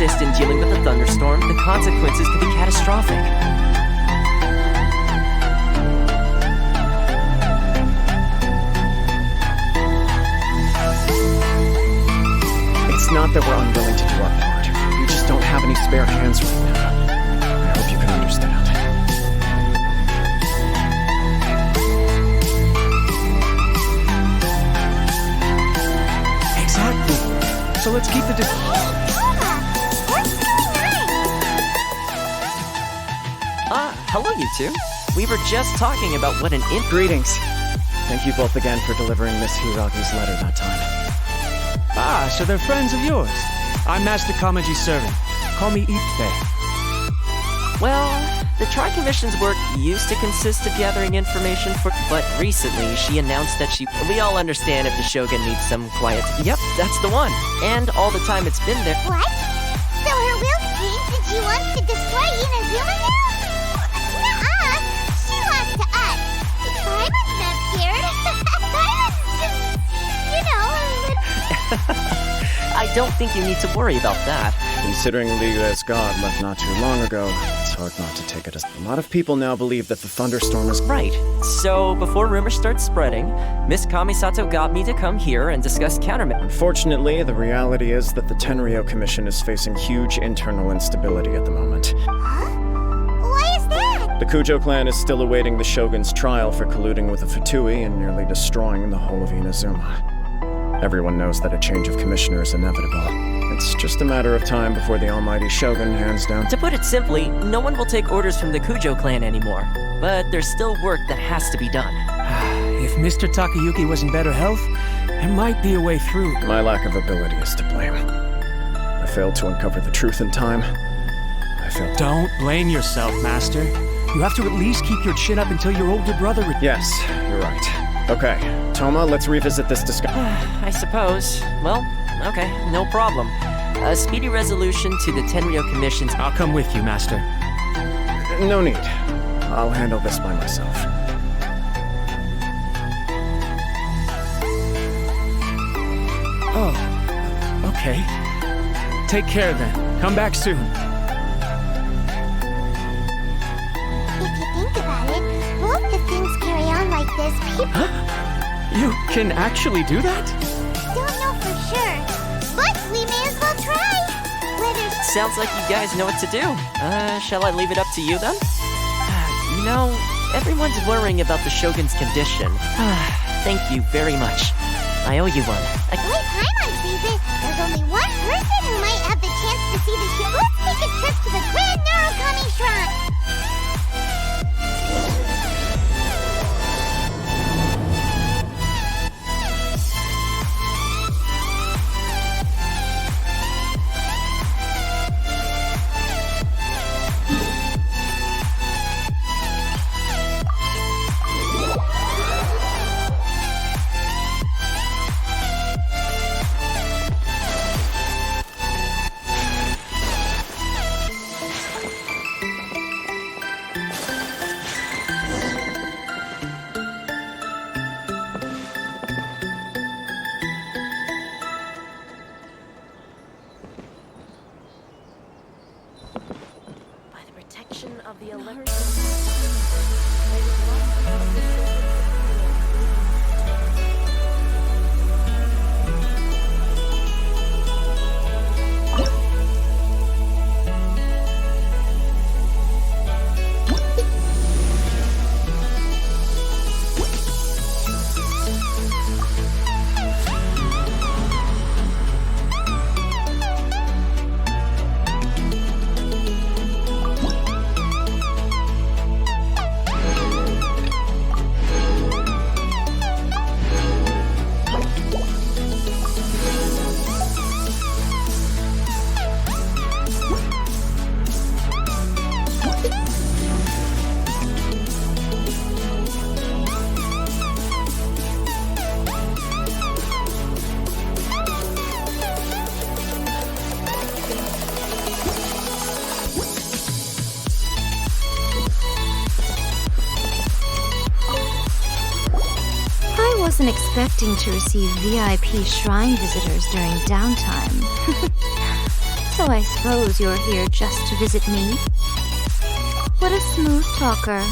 assist in dealing with a thunderstorm, the consequences could be catastrophic. It's not that we're unwilling to do our part. We just don't have any spare hands right now. I hope you can understand. Exactly. So let's keep the Hello you two. We were just talking about what an Greetings. Thank you both again for delivering Miss Hiragi's letter that time. so they're friends of yours. I'm Master Kamaji's servant. Call me Ippei. Well, the Tri-Commission's work used to consist of gathering information but recently she announced that we all understand if the Shogun needs some quiet. Yep, that's the one. And all the time it's been there. What? So her will changed and she wants to destroy Inazuma now? Nuh-uh! She lost to us. Byron's not scared. Byron's just, a little... I don't think you need to worry about that. Considering Liga as god left not too long ago, it's hard not to take it as... A lot of people now believe that the thunderstorm is... Right. So, before rumors start spreading, Miss Kamisato got me to come here and discuss countermeasures. Unfortunately, the reality is that the Tenryou Commission is facing huge internal instability at the moment. Huh? Why is that? The Kujo clan is still awaiting the Shogun's trial for colluding with the Fatui and nearly destroying the whole of Inazuma. Everyone knows that a change of commissioner is inevitable. It's just a matter of time before the almighty Shogun hands down... To put it simply, no one will take orders from the Kujo clan anymore. But there's still work that has to be done. If Mr. Takayuki was in better health, there might be a way through. My lack of ability is to blame. I failed to uncover the truth in time. Don't blame yourself, Master. You have to at least keep your chin up until your older brother... Yes, you're right. Okay, Toma, let's revisit this discussion. I suppose. Well, okay, no problem. A speedy resolution to the Tenryou Commission's... I'll come with you, Master. No need. I'll handle this by myself. Oh, okay. Take care then. Come back soon. If you think about it, both the things carry on like this, people... Huh? You can actually do that? Don't know for sure, but we may as well try. Sounds like you guys know what to do. Shall I leave it up to you then? Everyone's worrying about the Shogun's condition. Thank you very much. I owe you one. The way Paimon sees it, there's only one person who might have the chance to see the show. Let's take a trip to the Grand Narukami Shrine. Of the wasn't expecting to receive VIP shrine visitors during downtime. So I suppose you're here just to visit me? What a smooth talker.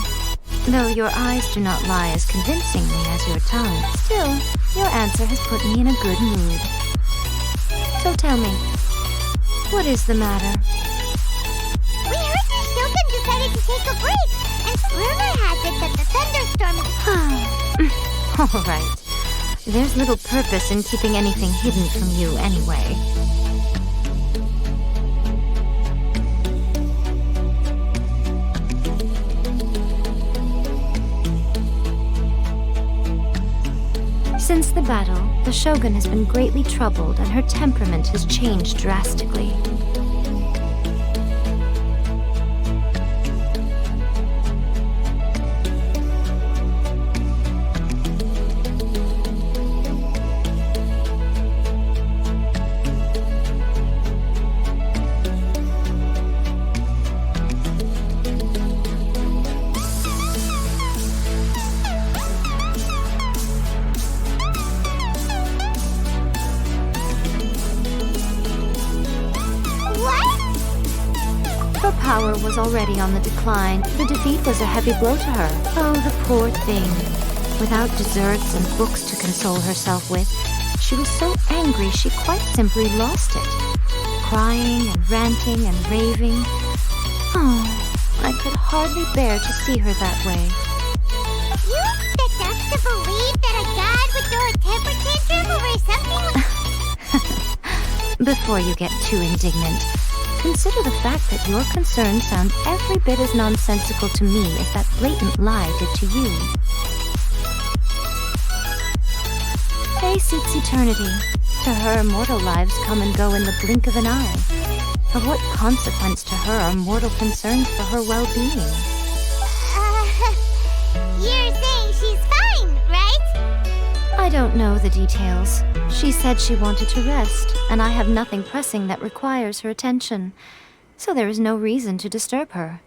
Though your eyes do not lie as convincingly as your tongue, still, your answer has put me in a good mood. So tell me, what is the matter? We heard the Shogun decided to take a break, and rumor has it that the thunderstorm is... All right. There's little purpose in keeping anything hidden from you anyway. Since the battle, the Shogun has been greatly troubled and her temperament has changed drastically. Her power was already on the decline. The defeat was a heavy blow to her. Oh, the poor thing. Without desserts and books to console herself with, she was so angry she quite simply lost it. Crying and ranting and raving. Oh, I could hardly bear to see her that way. You expect us to believe that a god would throw a temper tantrum over something? Before you get too indignant, consider the fact that your concerns sound every bit as nonsensical to me as that blatant lie did to you. Fate seeks eternity. To her, mortal lives come and go in the blink of an eye. Of what consequence to her are mortal concerns for her well-being? You're saying she's fine, right? I don't know the details. She said she wanted to rest, and I have nothing pressing that requires her attention, so there is no reason to disturb her.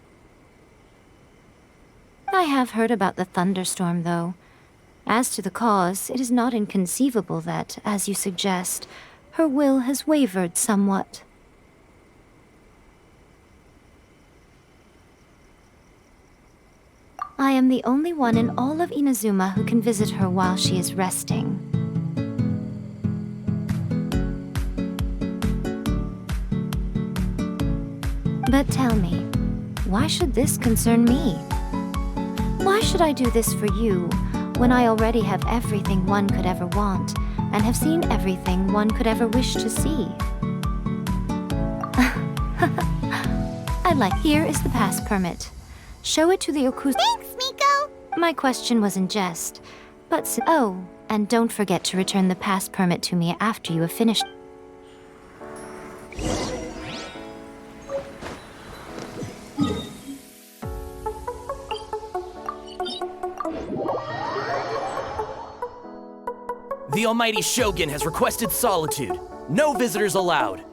I have heard about the thunderstorm, though. As to the cause, it is not inconceivable that, as you suggest, her will has wavered somewhat. I am the only one in all of Inazuma who can visit her while she is resting. But tell me, why should this concern me? Why should I do this for you, when I already have everything one could ever want, and have seen everything one could ever wish to see? Here is the pass permit. Show it to the Okusa. Thanks, Miko! My question was in jest, but oh, and don't forget to return the pass permit to me after you have finished. The almighty Shogun has requested solitude. No visitors allowed.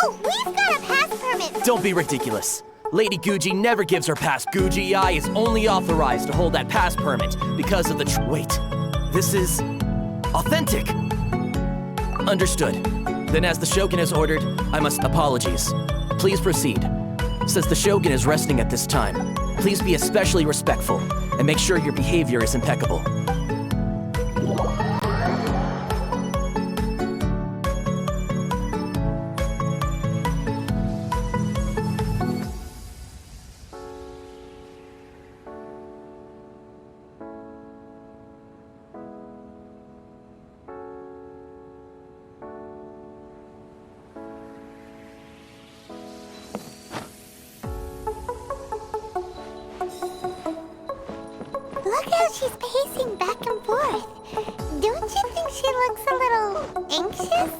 Oh, we've got a pass permit! Don't be ridiculous. Lady Guji never gives her pass. Guji-ai is only authorized to hold that pass permit because of the wait, this is authentic. Understood. Then as the Shogun has ordered, I must apologies. Please proceed. Since the Shogun is resting at this time, please be especially respectful and make sure your behavior is impeccable. Look how she's pacing back and forth. Don't you think she looks a little anxious?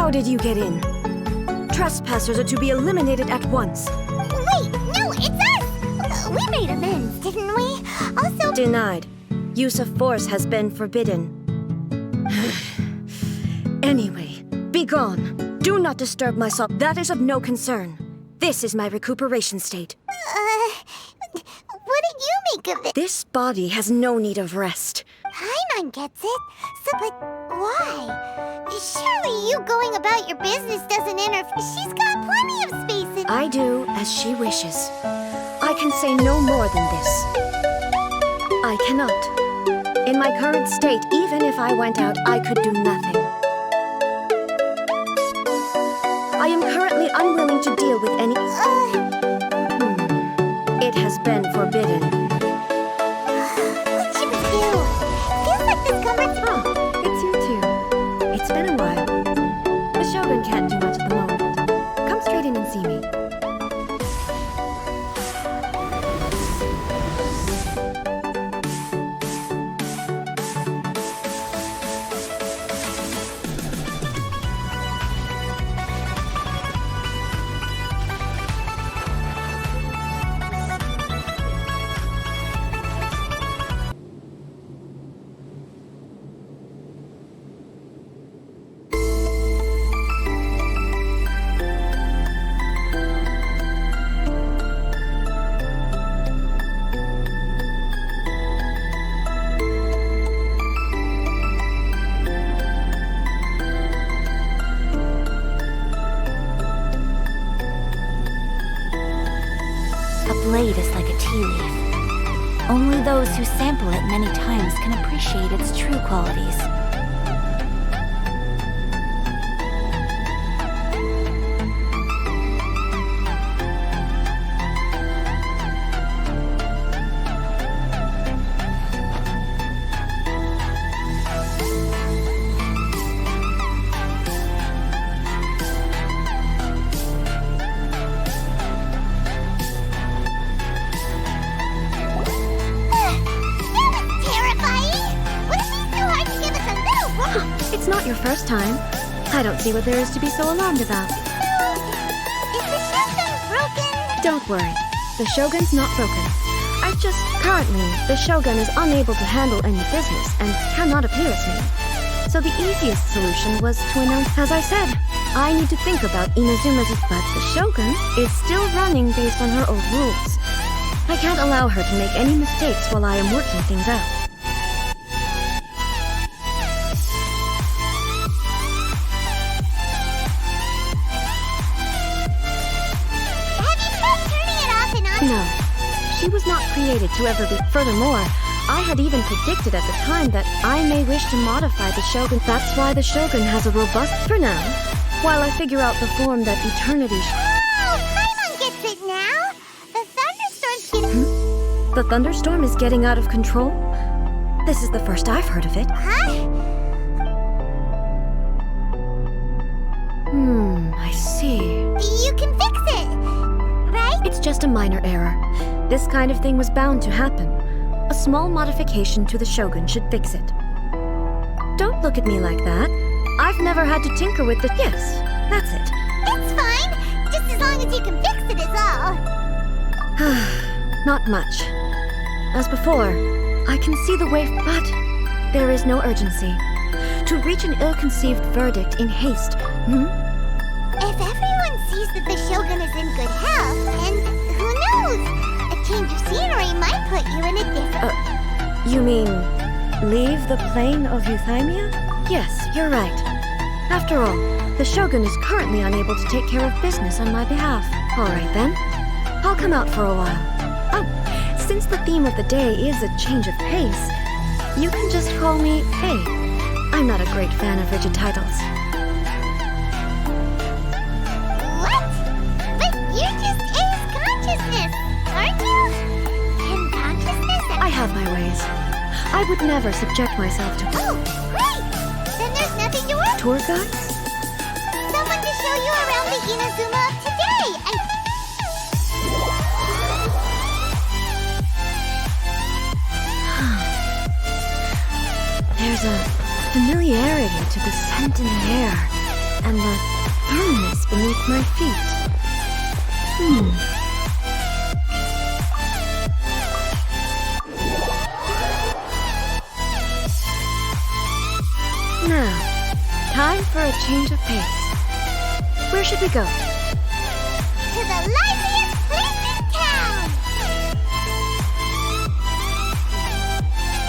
How did you get in? Trespassers are to be eliminated at once. Wait, no, it's us! We made amends, didn't we? Also... Denied. Use of force has been forbidden. Anyway, be gone. Do not disturb my soul. That is of no concern. This is my recuperation state. What do you make of it? This body has no need of rest. Paimon gets it. So, but why? Surely you going about your business doesn't interfere. She's got plenty of space in... I do as she wishes. I can say no more than this. I cannot. In my current state, even if I went out, I could do nothing. I am currently unwilling to deal with any... It has been forbidden. What should we do? Feels like this conversation... Oh, it's you too. It's been a while. The Shogun can't do much at the moment. Come straight in and see me. blade is like a tea leaf. Only those who sample it many times can appreciate its true qualities. First time. I don't see what there is to be so alarmed about. Is the Shogun broken? Don't worry. The Shogun's not broken. Currently, the Shogun is unable to handle any business and cannot appear as me. So the easiest solution was to announce, as I said, I need to think about Inazuma's, but the Shogun is still running based on her old rules. I can't allow her to make any mistakes while I am working things out. No, she was not created to ever be. Furthermore, I had even predicted at the time that I may wish to modify the Shogun. That's why the Shogun has a robust for now, while I figure out the form that eternity Oh, Paimon gets it now! The thunderstorm's getting... The thunderstorm is getting out of control? This is the first I've heard of it. Huh? I see. You can fix it, right? It's just a minor error. This kind of thing was bound to happen. A small modification to the Shogun should fix it. Don't look at me like that. I've never had to tinker with the... Yes, that's it. It's fine. Just as long as you can fix it is all. Not much. As before, I can see the way, but there is no urgency. To reach an ill-conceived verdict in haste, If everyone sees that the Shogun is in good health, and who knows? A change of scenery might put you in a different... You mean, leave the plane of Euthymia? Yes, you're right. After all, the Shogun is currently unable to take care of business on my behalf. All right then, I'll come out for a while. Oh, since the theme of the day is a change of pace, you can just call me A. I'm not a great fan of rigid titles. What? But you're just A's consciousness, aren't you? Can consciousness... I have my ways. I would never subject myself to... Oh, great! Then there's nothing to worry... Tour guides? Someone to show you around the Inazuma of today, and... There's a familiarity to the scent in the air. and the firmness beneath my feet. Now, time for a change of pace. Where should we go? To the liveliest place in town!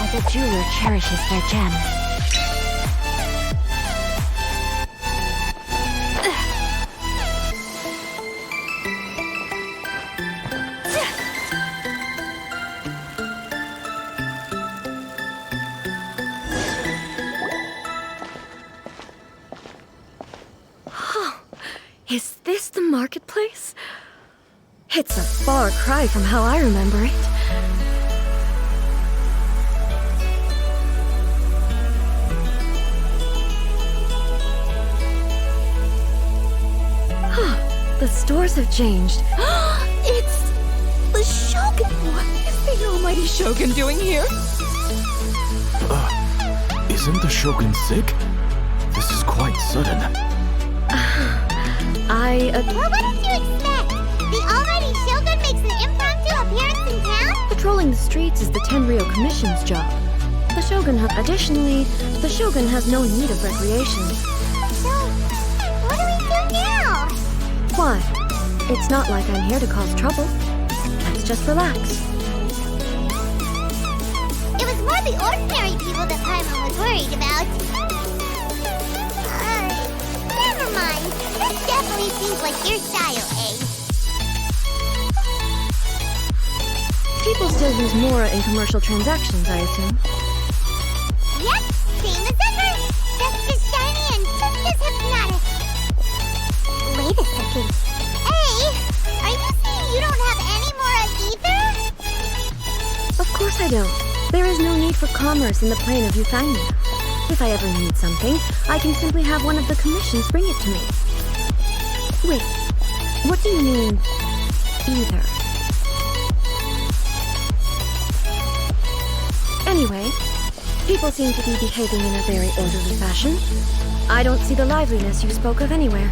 As a jeweler cherishes their gems. Is this the marketplace? It's a far cry from how I remember it. The stores have changed. It's the Shogun! What is the almighty Shogun doing here? Isn't the Shogun sick? This is quite sudden. Well, what did you expect? The almighty Shogun makes an impromptu appearance in town? Patrolling the streets is the Tenryou Commission's job. Additionally, the Shogun has no need of recreation. So, what do we do now? Why? It's not like I'm here to cause trouble. Let's just relax. It was more the ordinary people that Paimon was worried about. Never mind. This definitely seems like your style, eh? People still use Mora in commercial transactions, I assume. Yep, same as ever. Just as shiny and just as hypnotic. Wait a second. Hey, are you saying you don't have any Mora either? Of course I don't. There is no need for commerce in the plane of Euthymia. If I ever need something, I can simply have one of the commissions bring it to me. Wait, what do you mean, either? Anyway, people seem to be behaving in a very orderly fashion. I don't see the liveliness you spoke of anywhere.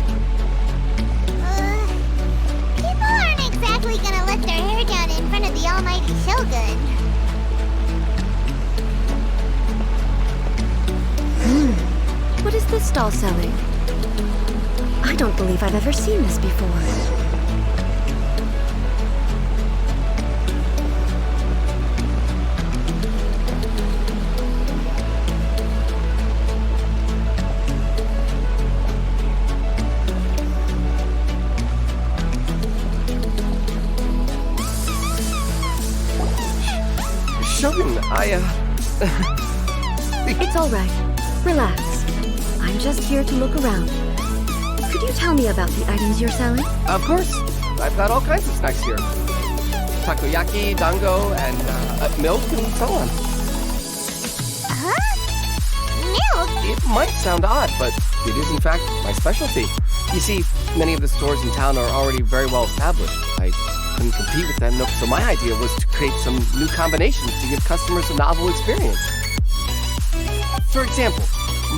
People aren't exactly gonna let their hair down in front of the almighty Shogun. What is this stall selling? I don't believe I've ever seen this before. Shogun, It's all right. Relax. I'm just here to look around. Could you tell me about the items you're selling? Of course. I've got all kinds of snacks here. Takoyaki, dango, and milk and so on. Huh? Milk? It might sound odd, but it is in fact my specialty. You see, many of the stores in town are already very well established. I couldn't compete with that milk, so my idea was to create some new combinations to give customers a novel experience. For example,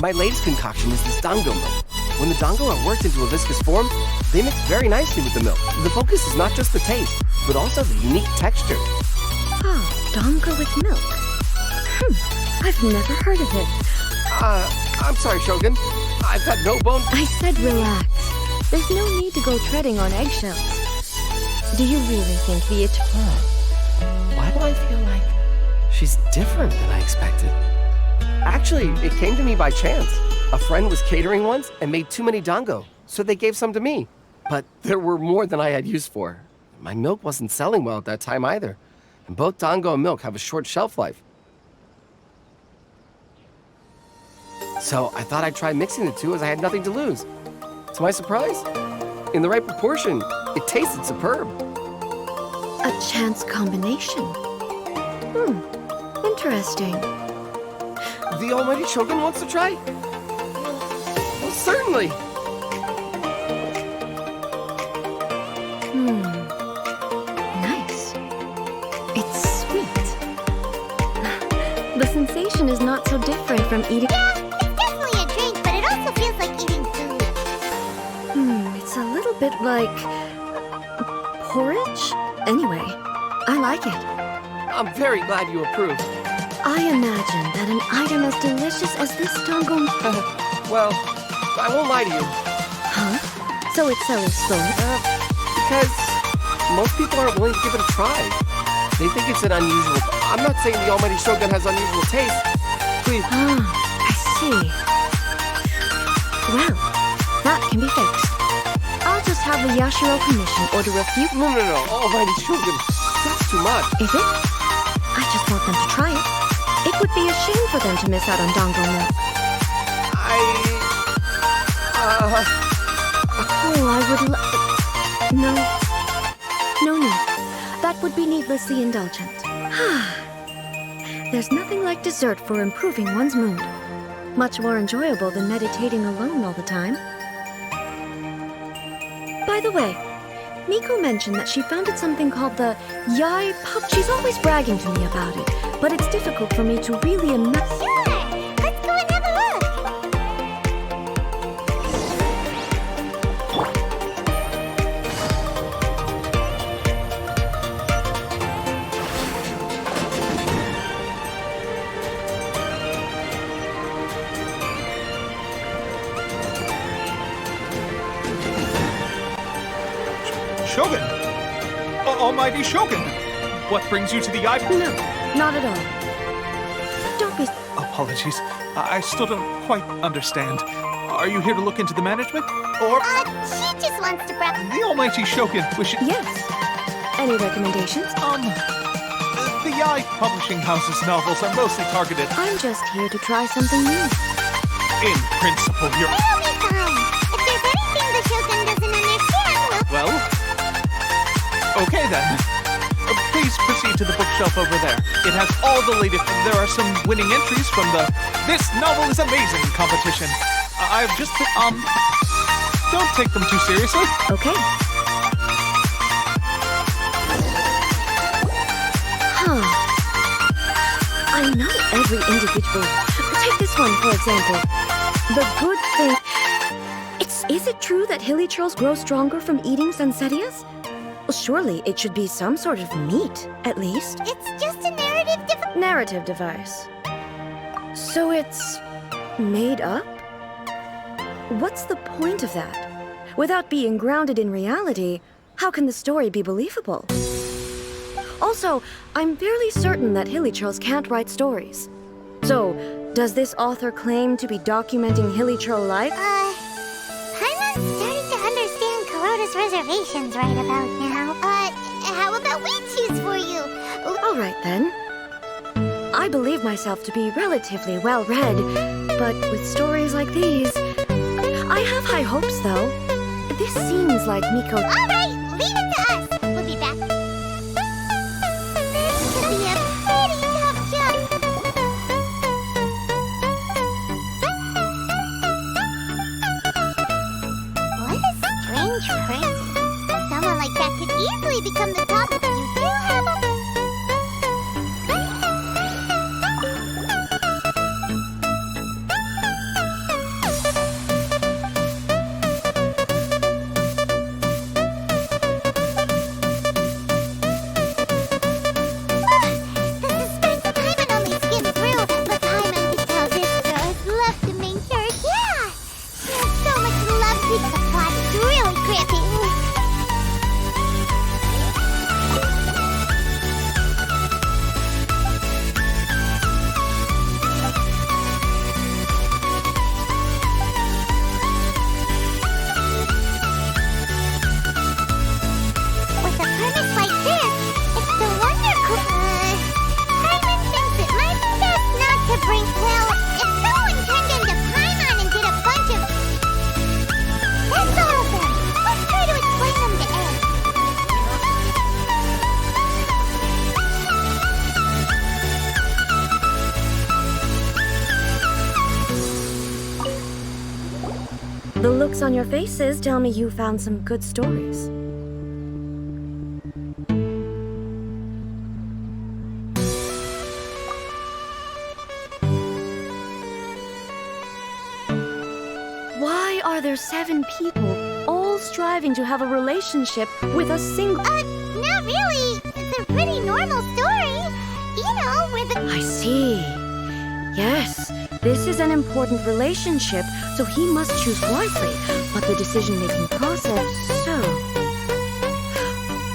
my latest concoction is this dango milk. When the dango are worked into a viscous form, they mix very nicely with the milk. The focus is not just the taste, but also the unique texture. Oh, dango with milk. I've never heard of it. I'm sorry, Shogun. I've got no bone. I said relax. There's no need to go treading on eggshells. Do you really think the Why do I feel like she's different than I expected? Actually, it came to me by chance. A friend was catering once and made too many dango, so they gave some to me. But there were more than I had use for. My milk wasn't selling well at that time either. And both dango and milk have a short shelf life. So I thought I'd try mixing the two as I had nothing to lose. To my surprise, in the right proportion, it tasted superb. A chance combination. Interesting. The almighty Shogun wants to try? Well, certainly. Nice. It's sweet. The sensation is not so different from eating. Yeah, it's definitely a drink, but it also feels like eating food. bit like porridge? Anyway, I like it. I'm very glad you approve. I imagine that an item as delicious as this dango... Well, I won't lie to you. Huh? So it's selling slow? Because most people aren't willing to give it a try. They think it's an unusual... I'm not saying the Almighty Shogun has unusual taste. Please. I see. Well, that can be fixed. I'll just have the Yashiro Commission order a few... No. Almighty Shogun. That's too much. Is it? I just want them to try it. It would be a shame for them to miss out on dango milk. Oh, I would No need. That would be needlessly indulgent. There's nothing like dessert for improving one's mood. Much more enjoyable than meditating alone all the time. By the way, Miko mentioned that she founded something called the Yai Pub. She's always bragging to me about it, but it's difficult for me to really imagine. Sure! Let's go and have a look! Shogun! Almighty Shogun! What brings you to the eye? No, not at all. Don't be... Apologies. I still don't quite understand. Are you here to look into the management? Or She just wants to brag. the Almighty Shogun wishes... Yes. Any recommendations? The Yai Publishing House's novels are mostly targeted. I'm just here to try something new. In principle, you're... It'll be fine. If there's anything the Shogun doesn't understand, we'll... Well... Okay then. Please proceed to the bookshelf over there. It has all the latest... There are some winning entries from the This Novel is Amazing competition. I've just... Don't take them too seriously. Okay. I know every individual. Take this one, for example. The good thing... Is it true that hilly churls grow stronger from eating Sansetias? Well, surely it should be some sort of meat, at least. It's just a Narrative device. So it's... made up? What's the point of that? Without being grounded in reality, how can the story be believable? Also, I'm fairly certain that hilly churls can't write stories. So, does this author claim to be documenting hilly churl life? I'm starting to understand Kuroda's reservations right about now. How about we choose for you? All right, then. I believe myself to be relatively well-read, but with stories like these... I have high hopes, though. This seems like Miko... All right, leave it to us. We'll be back. This could be a pretty tough job. What a strange person. Someone like that could easily become the top. You do have a... The looks on your faces tell me you found some good stories. Why are there 7 people all striving to have a relationship with a single... Not really. It's a pretty normal story. You know, where the... I see. Yes, this is an important relationship, so he must choose wisely. But the decision-making process, so...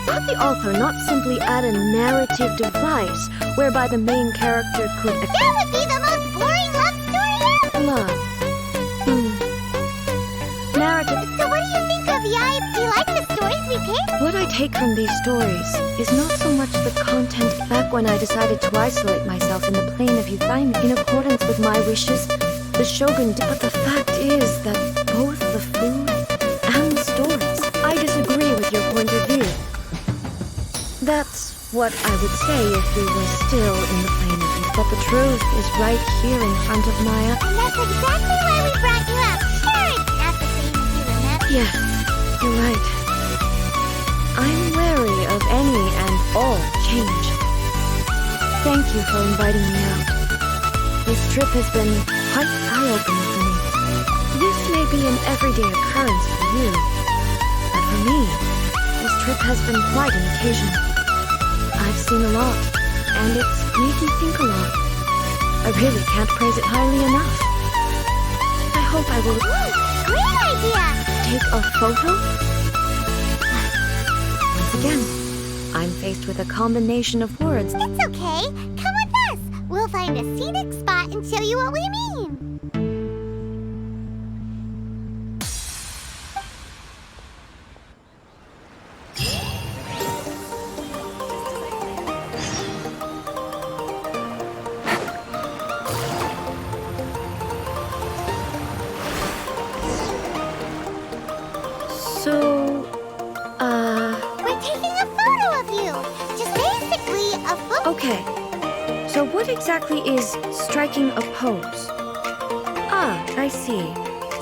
Could the author not simply add a narrative device whereby the main character could... That would be the most boring love story ever! Love. Narrative... So what do you think of, Yai? Do you like the stories we picked? What I take from these stories is not so much the content. Back when I decided to isolate myself in the plane of Euthymia in accordance with my wishes, the Shogun did. But the fact is that both the food and the stories, I disagree with your point of view. That's what I would say if we were still in the plane of Euthymia. But the truth is right here in front of Maya. And that's exactly why we brought you up. Sure, it's not the same as you remember. Yes, you're right. I'm wary of any and all change. Thank you for inviting me out. This trip has been quite eye-opening for me. This may be an everyday occurrence for you, but for me, this trip has been quite an occasion. I've seen a lot, and it's made me think a lot. I really can't praise it highly enough. I hope I will... Ooh, great idea! Take a photo? Once again, I'm faced with a combination of words. It's okay. Come with us. We'll find a scenic spot and show you what we mean. We're taking a photo of you. Just basically a photo. Okay, so what exactly is striking a pose? Ah, I see.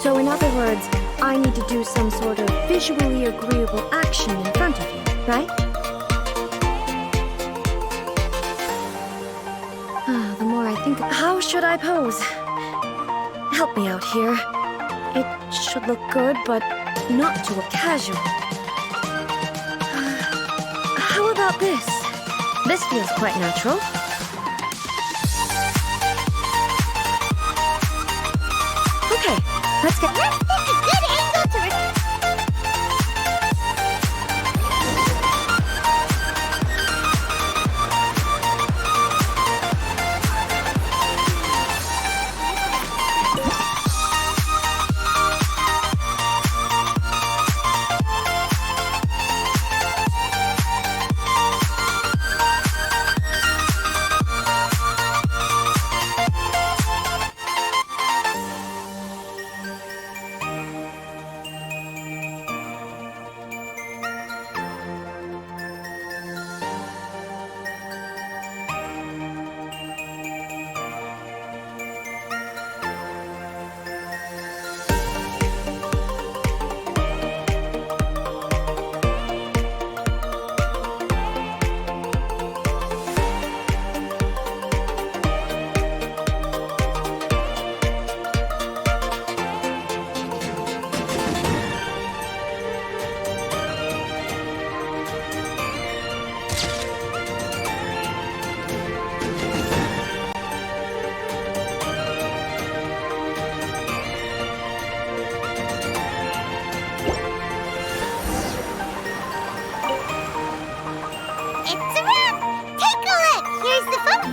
So in other words, I need to do some sort of visually agreeable action in front of you, right? The more I think... How should I pose? Help me out here. It should look good, but not to a casual. How about this? This feels quite natural. Okay, let's get... Let's pick a good angle to...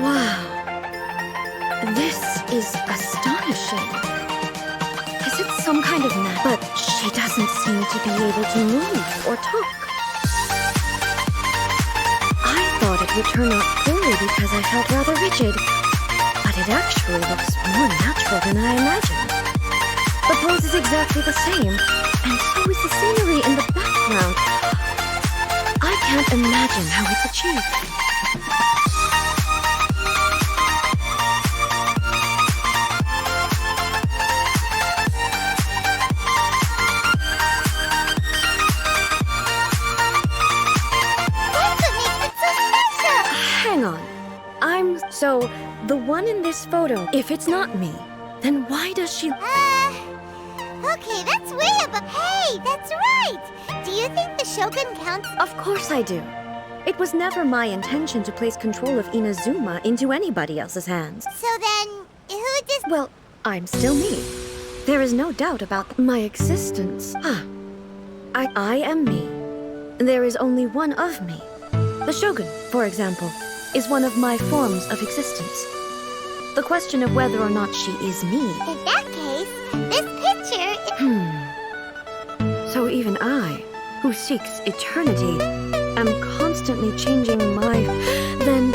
Wow. This is astonishing. Is it some kind of map? But she doesn't seem to be able to move or talk. I thought it would turn out poorly because I felt rather rigid. But it actually looks more natural than I imagined. The pose is exactly the same, and so is the scenery in the background. I can't imagine how it's achieved. So, the one in this photo, if it's not me, then why does she... Okay, that's way above. Hey, that's right! Do you think the Shogun counts? Of course I do. It was never my intention to place control of Inazuma into anybody else's hands. So then, who does... Well, I'm still me. There is no doubt about my existence. I am me. There is only one of me. The Shogun, for example, is one of my forms of existence. The question of whether or not she is me. In that case, this picture... So even I, who seeks eternity, am constantly changing my... Then,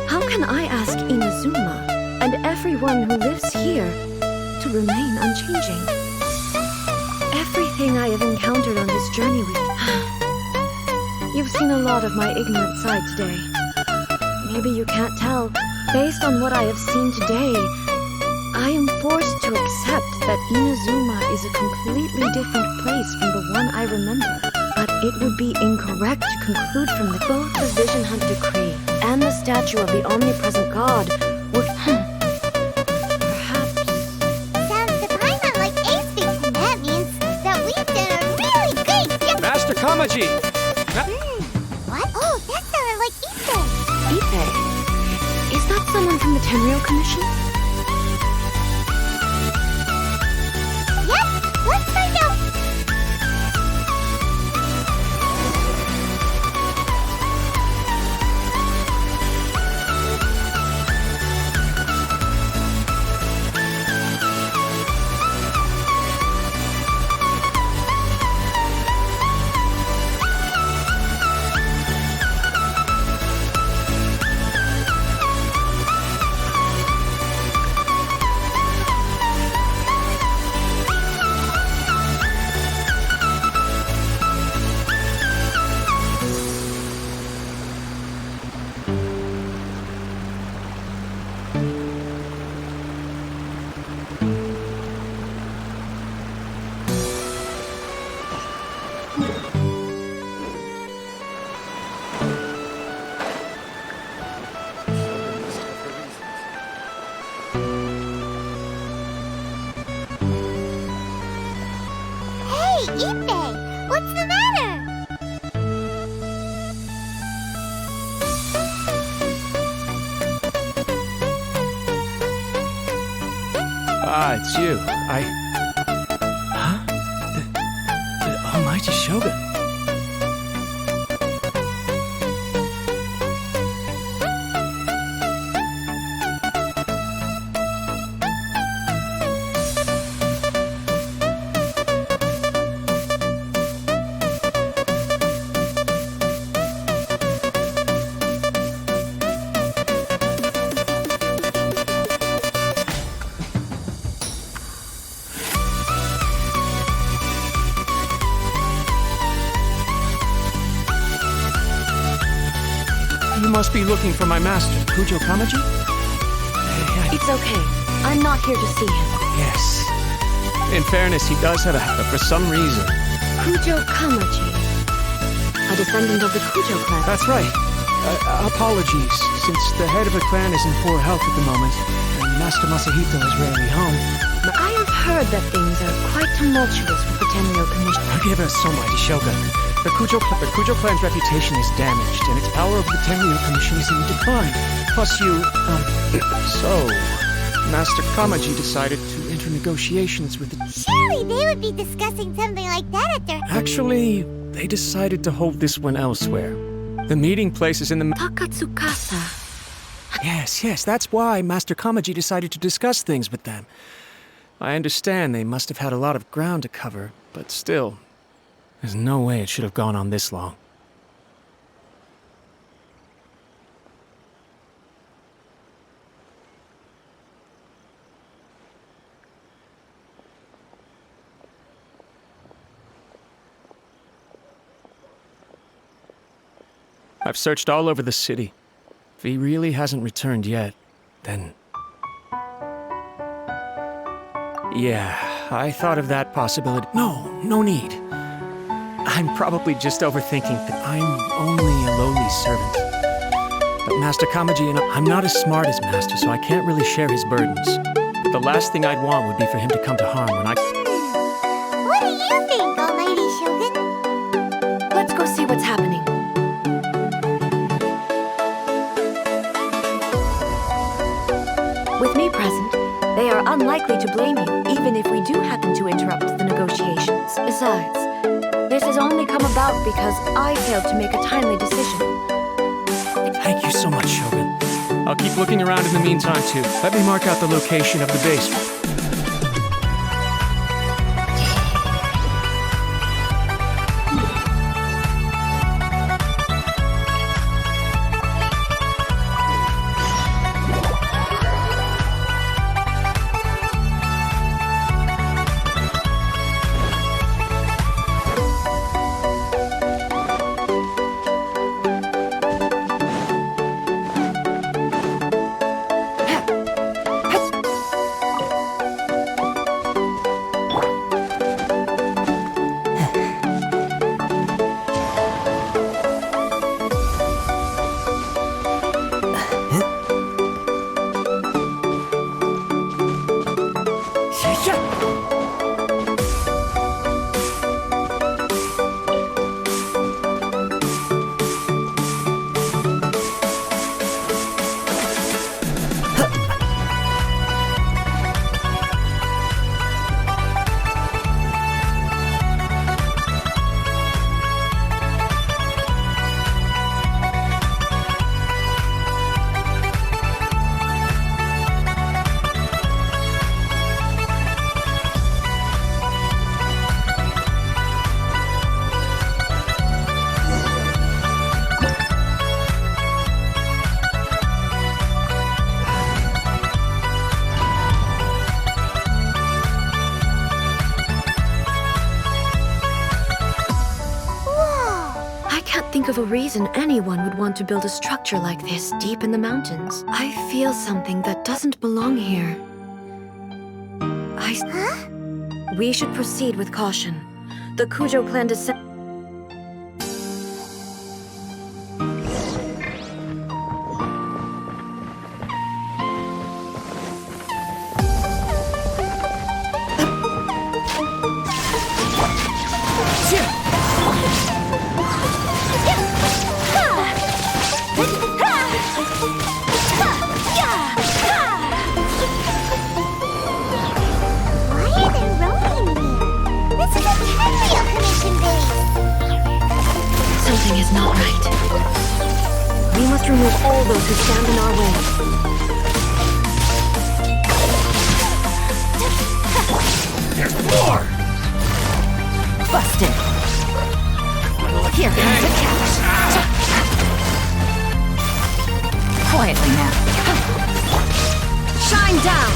how can I ask Inazuma and everyone who lives here to remain unchanging? Everything I have encountered on this journey with... You've seen a lot of my ignorant side today. Maybe you can't tell. Based on what I have seen today, I am forced to accept that Inazuma is a completely different place from the one I remember. But it would be incorrect to conclude from both the Vision Hunt Decree and the statue of the omnipresent God would... Perhaps... Sounds surprising like Ace speaks, and that means that we've done a really great job. Master Kamaji! What? Oh, that sounded like Ipe. Ipe? Is that someone from the Tenryou Commission? Yep, let's find out. Ipe, what's the matter? It's you. Huh? The Almighty Shogun. You must be looking for my master, Kujo Kamaji? It's okay. I'm not here to see him. Yes. In fairness, he does have a habit for some reason. Kujo Kamaji. A descendant of the Kujo clan. That's right. Apologies, since the head of the clan is in poor health at the moment, and Master Masahito is rarely home. I have heard that things are quite tumultuous with the Tenryou Commission. Forgive us, so mighty Shogun. The Kujo clan's reputation is damaged, and its power over the Tenryou Commission is in decline. Plus so, Master Kamaji decided to enter negotiations with the... Surely they would be discussing something like that at their... Actually, they decided to hold this one elsewhere. The meeting place is in the... Takatsukasa. Yes, that's why Master Kamaji decided to discuss things with them. I understand they must have had a lot of ground to cover, but still, there's no way it should have gone on this long. I've searched all over the city. If he really hasn't returned yet, then... Yeah, I thought of that possibility. No need. I'm probably just overthinking that I'm only a lowly servant. But Master Kamaji and I'm not as smart as Master, so I can't really share his burdens. But the last thing I'd want would be for him to come to harm when I... you think, Almighty Shogun? Let's go see what's happening. With me present, they are unlikely to blame you, even if we do happen to interrupt the negotiations. Besides, this has only come about because I failed to make a timely decision. Thank you so much, Shogun. I'll keep looking around in the meantime, too. Let me mark out the location of the basement. Think of a reason anyone would want to build a structure like this deep in the mountains. I feel something that doesn't belong here. We should proceed with caution. The Kujo clan descend. Something is not right. We must remove all those who stand in our way. There's more! Busted. Here comes the catch. Quietly now. Shine down!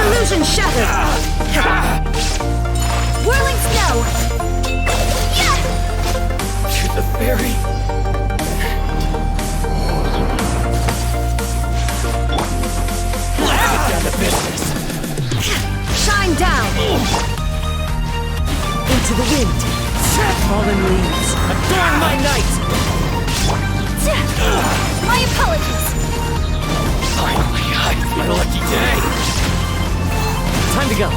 Illusion shattered! Whirling snow! To the fairy! Let's get down to business! Shine down! Into the wind! Fallen leaves! Adorn my night! My apologies! Finally, it's my lucky day! Time to go!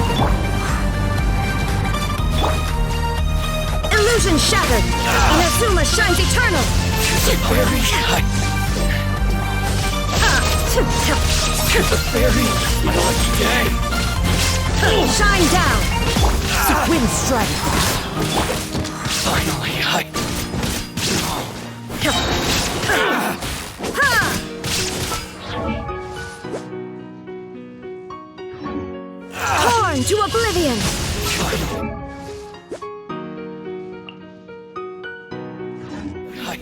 Illusion shattered! Inazuma shines eternal! The fairy! The fairy! My lucky day! Shine down! Wind strike. Finally, Torn to oblivion!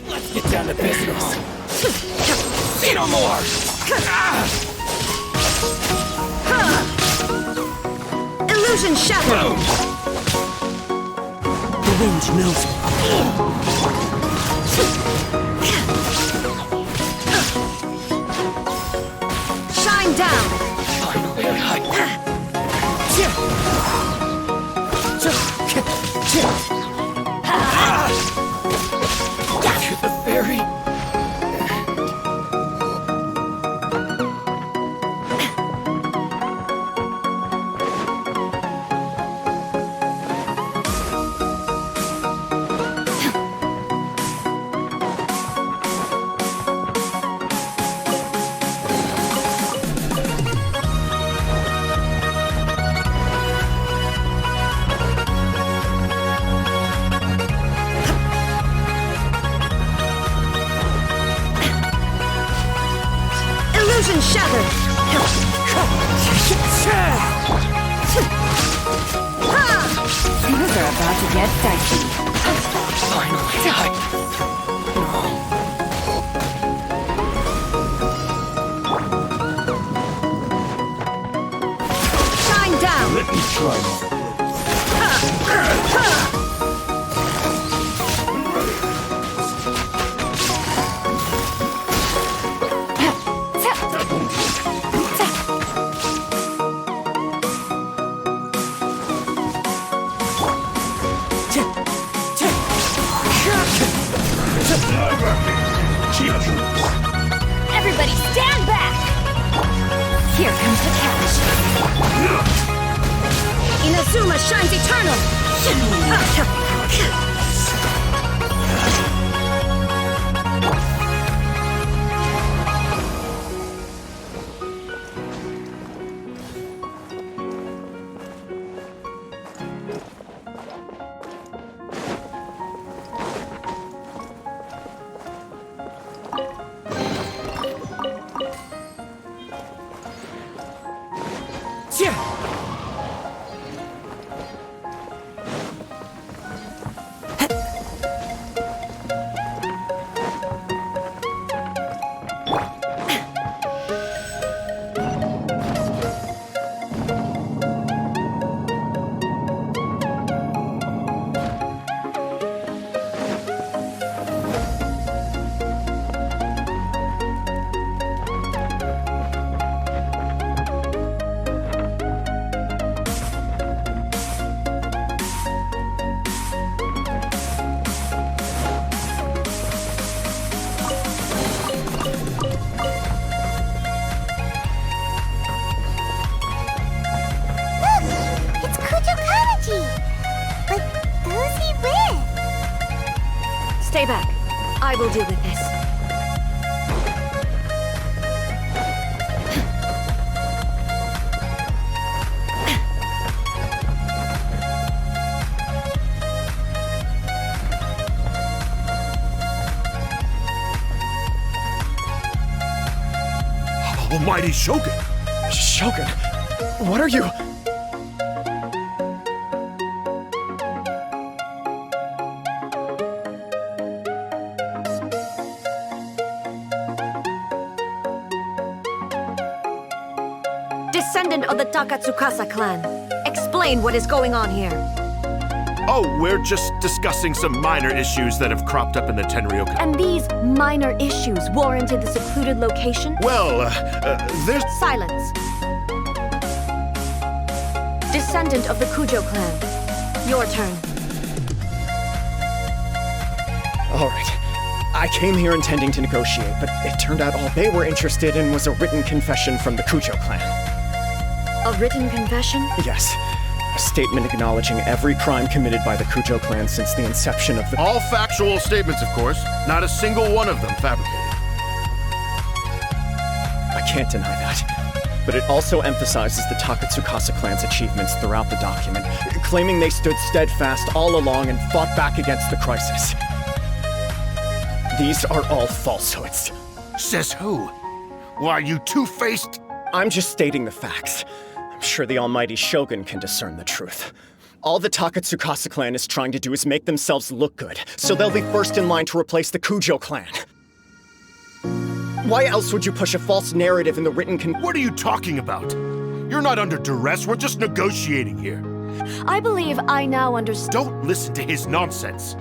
Let's get down to business! See no more! Illusion shattered! Boom! The wind knows me. Shine Dimension shattered! Things are about to get dicey. Shine down! Let me try. Everybody stand back! Here comes the catch. Inazuma shines eternal! Stay back. I will deal with this. Almighty Shogun! Shogun, what are you? Descendant of the Takatsukasa clan, explain what is going on here. Oh, we're just discussing some minor issues that have cropped up in the Tenryou. And these minor issues warranted the secluded location? Well, there's... Silence. Descendant of the Kujo clan, your turn. All right. I came here intending to negotiate, but it turned out all they were interested in was a written confession from the Kujo clan. A written confession? Yes. A statement acknowledging every crime committed by the Kujo clan since the inception of the... All factual statements, of course. Not a single one of them fabricated. I can't deny that. But it also emphasizes the Takatsukasa clan's achievements throughout the document, claiming they stood steadfast all along and fought back against the crisis. These are all falsehoods. Says who? Why, you two-faced... I'm just stating the facts. I'm sure the almighty Shogun can discern the truth. All the Takatsukasa clan is trying to do is make themselves look good, so they'll be first in line to replace the Kujo clan. Why else would you push a false narrative in the written What are you talking about? You're not under duress, we're just negotiating here. I believe I now understand. Don't listen to his nonsense.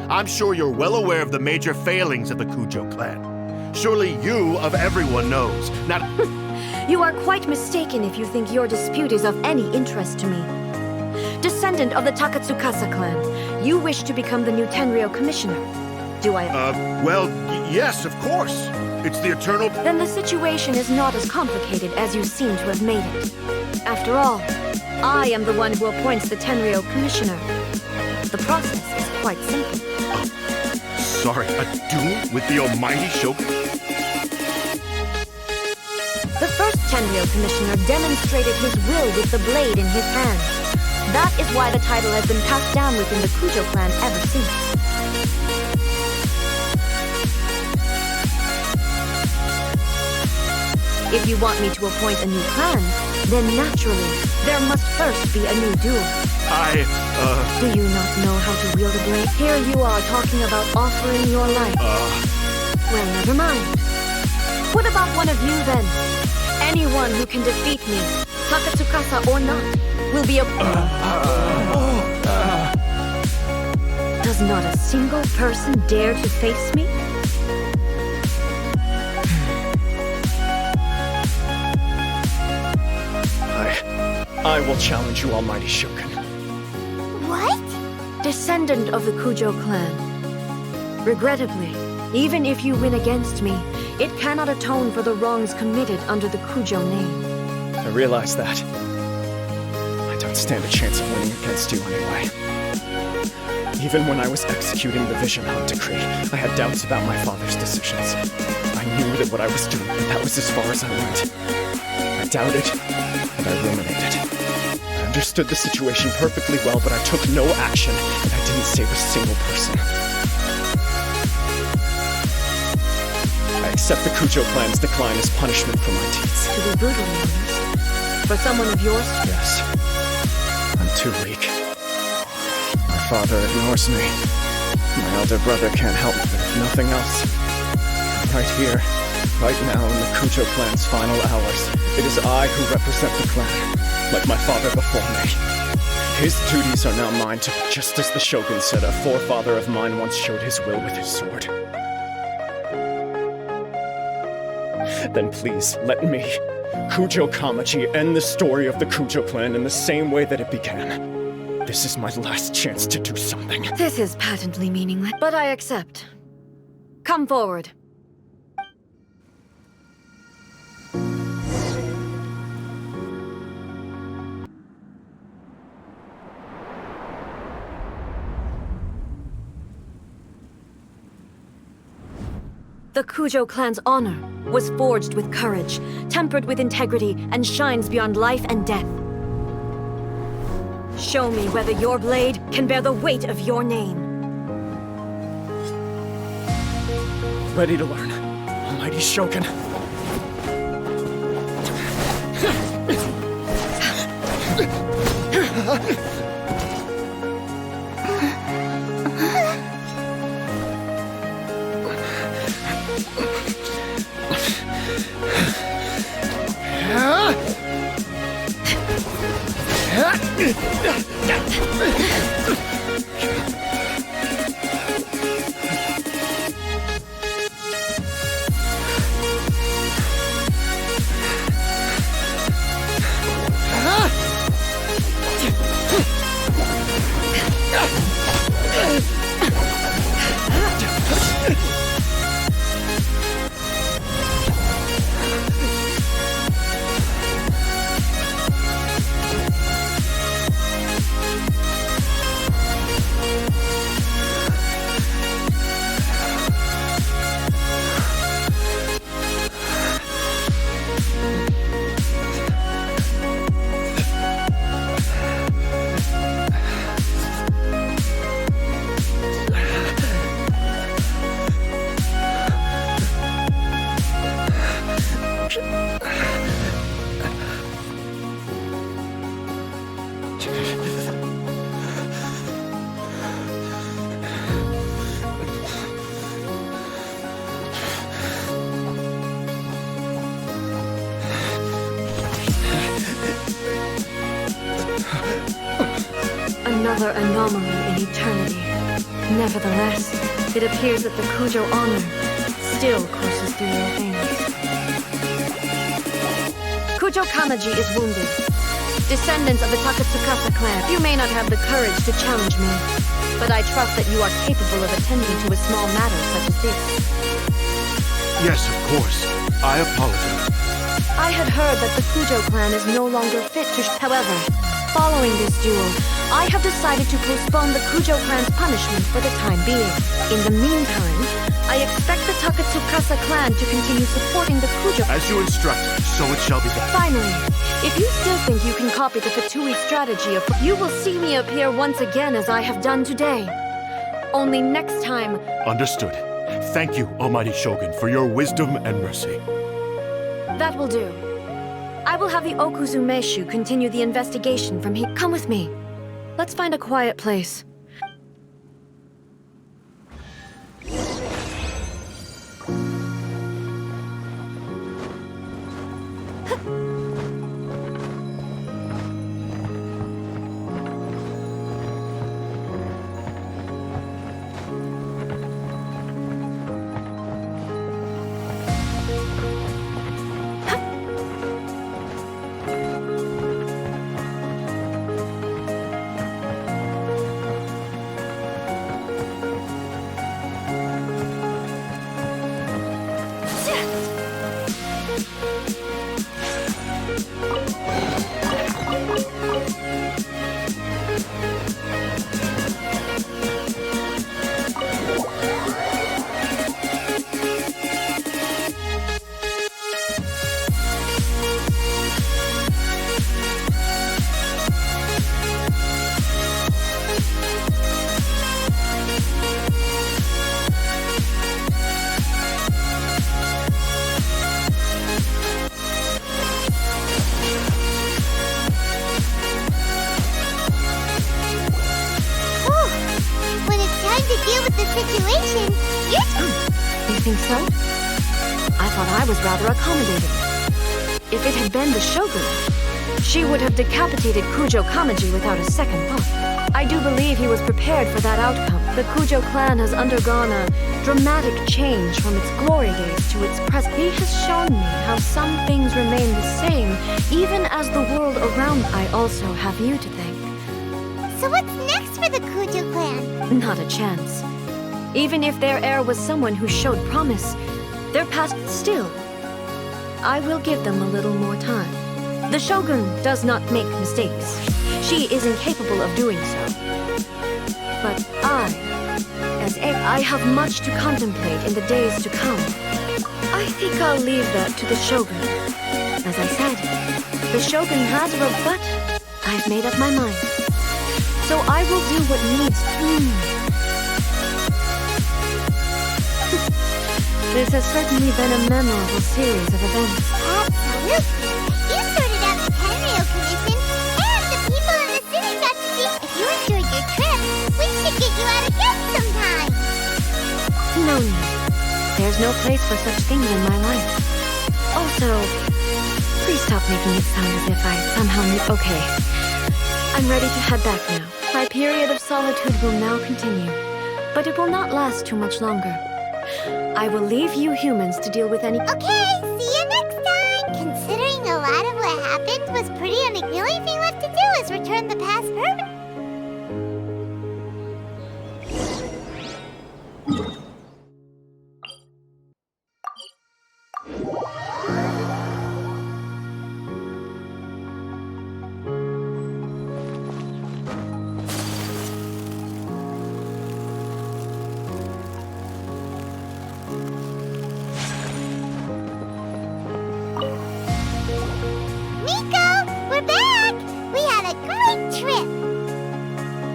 I'm sure you're well aware of the major failings of the Kujo clan. Surely you, of everyone, knows. Not... You are quite mistaken if you think your dispute is of any interest to me. Descendant of the Takatsukasa clan, you wish to become the new Tenryou commissioner. Do I... well, yes, of course. It's the eternal... Then the situation is not as complicated as you seem to have made it. After all, I am the one who appoints the Tenryou commissioner. The process is quite simple. Sorry, a duel with the almighty Shogun? The first Tenryou commissioner demonstrated his will with the blade in his hand. That is why the title has been passed down within the Kujo clan ever since. If you want me to appoint a new clan, then naturally, there must first be a new duel. Do you not know how to wield a blade? Here you are talking about offering your life. Well, never mind. What about one of you then? Anyone who can defeat me, Takatsukasa or not, will be a... Does not a single person dare to face me? I will challenge you, Almighty Shogun. What? Descendant of the Kujo clan. Regrettably, even if you win against me, it cannot atone for the wrongs committed under the Kujo name. I realize that. I don't stand a chance of winning against you anyway. Even when I was executing the Vision Hunt decree, I had doubts about my father's decisions. I knew that what I was doing, but that was as far as I went. I doubted, and I ruminated. I understood the situation perfectly well, but I took no action, and I didn't save a single person. I accept the Kujo clan's decline as punishment for my deeds. To be brutally honest, for someone of yours... Yes. I'm too weak. My father ignores me. My elder brother can't help me, but if nothing else, right here, right now in the Kujo clan's final hours, it is I who represent the clan, like my father before me. His duties are now mine to, just as the Shogun said, a forefather of mine once showed his will with his sword. Then please, let me, Kujo Kamaji, end the story of the Kujo clan in the same way that it began. This is my last chance to do something. This is patently meaningless, but I accept. Come forward. The Kujo clan's honor was forged with courage, tempered with integrity, and shines beyond life and death. Show me whether your blade can bear the weight of your name. Ready to learn, Almighty Shogun. Another anomaly in eternity. Nevertheless, it appears that the Kujo honor still courses through your veins. Kujo Kamaji is wounded. Descendants of the Takatsukasa clan, you may not have the courage to challenge me, but I trust that you are capable of attending to a small matter such as this. Yes, of course. I apologize. I had heard that the Kujo clan is no longer fit to... However, following this duel, I have decided to postpone the Kujo clan's punishment for the time being. In the meantime, I expect the Takatsukasa clan to continue supporting the Kujo... As you instruct, so it shall be done. Finally, if you still think you can copy the Fatui strategy of... You will see me appear once again as I have done today. Only next time... Understood. Thank you, Almighty Shogun, for your wisdom and mercy. That will do. I will have the Okuzumeshu continue the investigation from here. Come with me. Let's find a quiet place. You think so? I thought I was rather accommodating. If it had been the Shogun, she would have decapitated Kujo Kamaji without a second thought. I do believe he was prepared for that outcome. The Kujo clan has undergone a dramatic change from its glory days to its present. He has shown me how some things remain the same, even as the world around. I also have you to thank. So what's next for the Kujo clan? Not a chance. Even if their heir was someone who showed promise, their past still. I will give them a little more time. The Shogun does not make mistakes. She is incapable of doing so. But I have much to contemplate in the days to come. I think I'll leave that to the Shogun. As I said, the Shogun has but I've made up my mind. So I will do what needs. This has certainly been a memorable series of events. Absolutely. You sorted out the Tenryo Commission, and the people in the city got to see. If you enjoyed your trip, we should get you out again sometime. No need. There's no place for such things in my life. Also, please stop making it sound as if I somehow need. Okay. I'm ready to head back now. My period of solitude will now continue, but it will not last too much longer. I will leave you humans to deal with any. Okay, see you next time! Considering a lot of what happened was pretty unique, the only thing left to do is return the past permanent.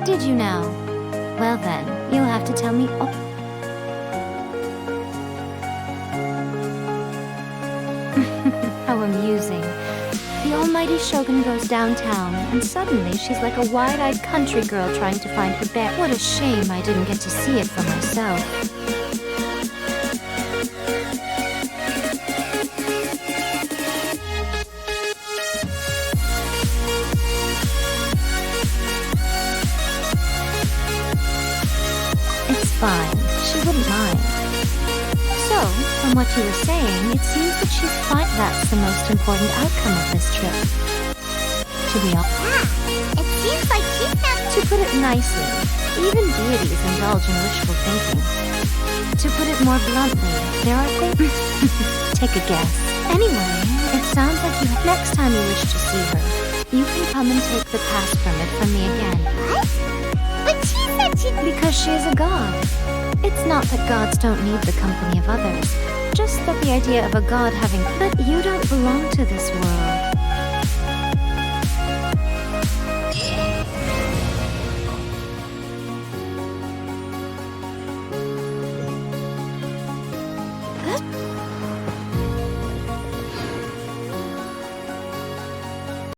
Did you now? Well then, you'll have to tell me all. How amusing. The almighty Shogun goes downtown, and suddenly she's like a wide-eyed country girl trying to find her bear. What a shame I didn't get to see it for myself. Fine, she wouldn't mind. So, from what you were saying, it seems that she's fine. That's the most important outcome of this trip. To be honest. Yeah, it seems like she's not. To put it nicely, even deities indulge in wishful thinking. To put it more bluntly, there are things. Take a guess. Anyway, it sounds like you. Next time you wish to see her, you can come and take the pass permit from me again. What? But she said she... Because she is a god. It's not that gods don't need the company of others, just that the idea of a god having... But you don't belong to this world.